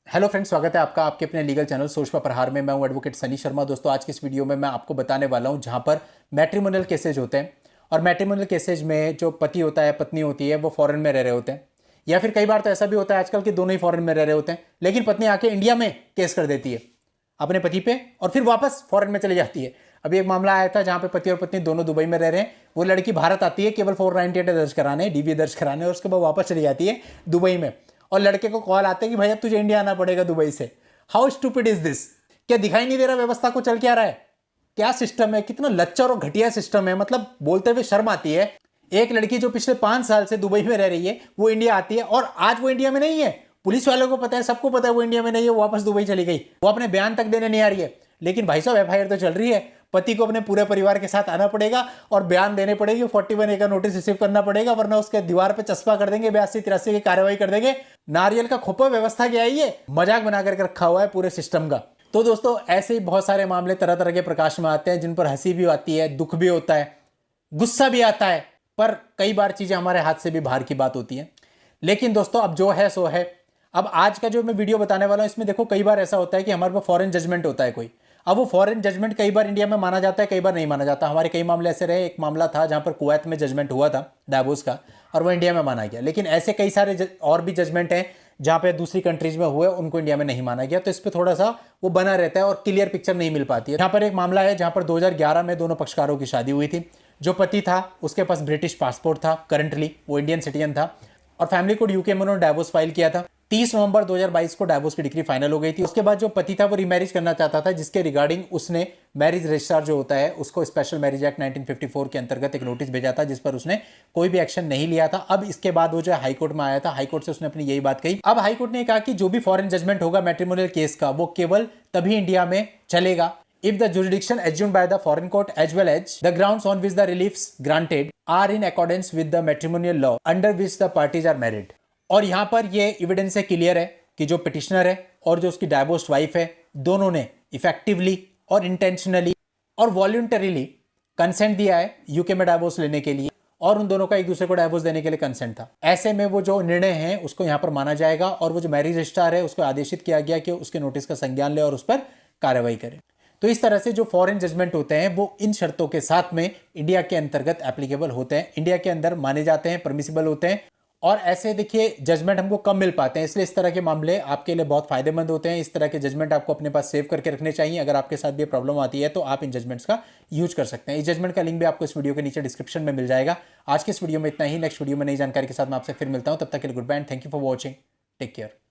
Hello friends, स्वागत है आपका आपके अपने लीगल चैनल सोच पर प्रहार में। मैं हूं एडवोकेट सनी शर्मा। दोस्तों, आज की इस वीडियो में मैं आपको बताने वाला हूं जहां पर मैट्रिमोनियल केसेज होते हैं और मैट्रिमोनियल केसेज में जो पति होता है, पत्नी होती है, वो फॉरेन में रह रहे होते हैं, या फिर कई बार तो ऐसा भी होता है आजकल कि दोनों ही फॉरेन में रह रहे होते हैं, लेकिन पत्नी आके इंडिया में केस कर देती है अपने पति पे और फिर वापस फॉरेन में चली जाती है। अभी एक मामला आया था जहां पे पति और पत्नी दोनों दुबई में रह रहे हैं। वो लड़की भारत आती है केवल 498 दर्ज कराने, डीवी दर्ज कराने, और उसके बाद वापस चली जाती है दुबई में। और लड़के को कॉल आते हैं कि भैया तुझे इंडिया आना पड़ेगा दुबई से। How stupid is this? क्या दिखाई नहीं दे रहा व्यवस्था को चल क्या रहा है? क्या सिस्टम है? कितना लच्चर और घटिया सिस्टम है। मतलब बोलते हुए शर्म आती है। एक लड़की जो पिछले 5 साल से दुबई में रह रही है, वो इंडिया आती है और आज वो इंडिया में नहीं है। पुलिस वालों को पता है, सबको पता है वो इंडिया में नहीं है, वो वापस दुबई चली गई। वो अपने बयान तक देने नहीं आ रही है, लेकिन भाई साहब एफआईआर तो चल रही है। पति को अपने पूरे परिवार के साथ आना पड़ेगा और बयान देने पड़ेगी। 41A का नोटिस रिसीव करना पड़ेगा, वरना उसके दीवार पे चस्पा कर देंगे, 82-83 की कार्रवाई कर देंगे। नारियल का खोपा व्यवस्था क्या है? ये मजाक बना करके रखा हुआ है पूरे सिस्टम का। तो दोस्तों, ऐसे ही बहुत सारे मामले तरह तरह के प्रकाश में आते हैं जिन पर हंसी भी आती है, दुख भी होता है, गुस्सा भी आता है, पर कई बार चीजें हमारे हाथ से भी बाहर की बात होती है। लेकिन दोस्तों, अब जो है सो है। अब आज का जो मैं वीडियो बताने वाला हूं, इसमें देखो कई बार ऐसा होता है कि हमारे पास फॉरेन जजमेंट होता है कोई। अब वो फॉरेन जजमेंट कई बार इंडिया में माना जाता है, कई बार नहीं माना जाता। हमारे कई मामले ऐसे रहे। एक मामला था जहां पर कुवैत में जजमेंट हुआ था डाइवोर्स का, और वो इंडिया में माना गया। लेकिन ऐसे कई सारे और भी जजमेंट हैं जहां पे दूसरी कंट्रीज में हुए, उनको इंडिया में नहीं माना गया। तो इस पर थोड़ा सा वो बना रहता है और क्लियर पिक्चर नहीं मिल पाती है। यहाँ पर एक मामला है जहां पर 2011 में दोनों पक्षकारों की शादी हुई थी। जो पति था उसके पास ब्रिटिश पासपोर्ट था, करंटली वो इंडियन सिटीजन था, और फैमिली कोर्ट यूके में उन्होंने डाइवोर्स फाइल किया था। 30 नवंबर 2022 को डाइवोर्स की डिग्री फाइनल हो गई थी। उसके बाद जो पति था वो रीमैरिज करना चाहता था, जिसके रिगार्डिंग उसने मैरिज रजिस्ट्रार जो होता है उसको स्पेशल मैरिज एक्ट 1954 के अंतर्गत एक नोटिस भेजा था, जिस पर उसने कोई भी एक्शन नहीं लिया था। अब इसके बाद वो जो हाईकोर्ट में आया था, हाईकोर्ट से उसने अपनी यही बात कही। अब हाईकोर्ट ने कहा कि जो भी फॉरेन जजमेंट होगा मैट्रिमोनियल केस का, वो केवल तभी इंडिया में चलेगा if the jurisdiction assumed by the foreign court as well as the grounds on which the reliefs granted are in accordance with the matrimonial law under which the parties are married। और यहां पर ये evidence से clear है कि जो petitioner है और जो उसकी डाइवोर्स वाइफ है, दोनों ने इफेक्टिवली और इंटेंशनली और वॉल्यूंटरीली कंसेंट दिया है यूके में डाइवोर्स लेने के लिए, और उन दोनों का एक दूसरे को डाइवोर्स देने के लिए कंसेंट था। ऐसे में वो जो निर्णय है उसको यहां पर माना जाएगा, और वो जो मैरिज रजिस्ट्रार है उसको आदेशित किया गया कि उसके नोटिस का संज्ञान ले और उस पर कार्रवाई करे। तो इस तरह से जो फॉरेन जजमेंट होते हैं वो इन शर्तों के साथ में इंडिया के अंतर्गत एप्लीकेबल होते हैं, इंडिया के अंदर माने जाते हैं, परमिसिबल होते हैं। और ऐसे देखिए जजमेंट हमको कम मिल पाते हैं, इसलिए इस तरह के मामले आपके लिए बहुत फायदेमंद होते हैं। इस तरह के जजमेंट आपको अपने पास सेव करके रखने चाहिए। अगर आपके साथ भी प्रॉब्लम आती है तो आप इन जजमेंट्स का यूज कर सकते हैं। इस जजमेंट का लिंक भी आपको इस वीडियो के नीचे डिस्क्रिप्शन में मिल जाएगा। आज के इस वीडियो में इतना ही। नेक्स्ट वीडियो में नई जानकारी के साथ मैं आपसे फिर मिलता हूं। तब तक के लिए good bye and thank you for watching. Take care.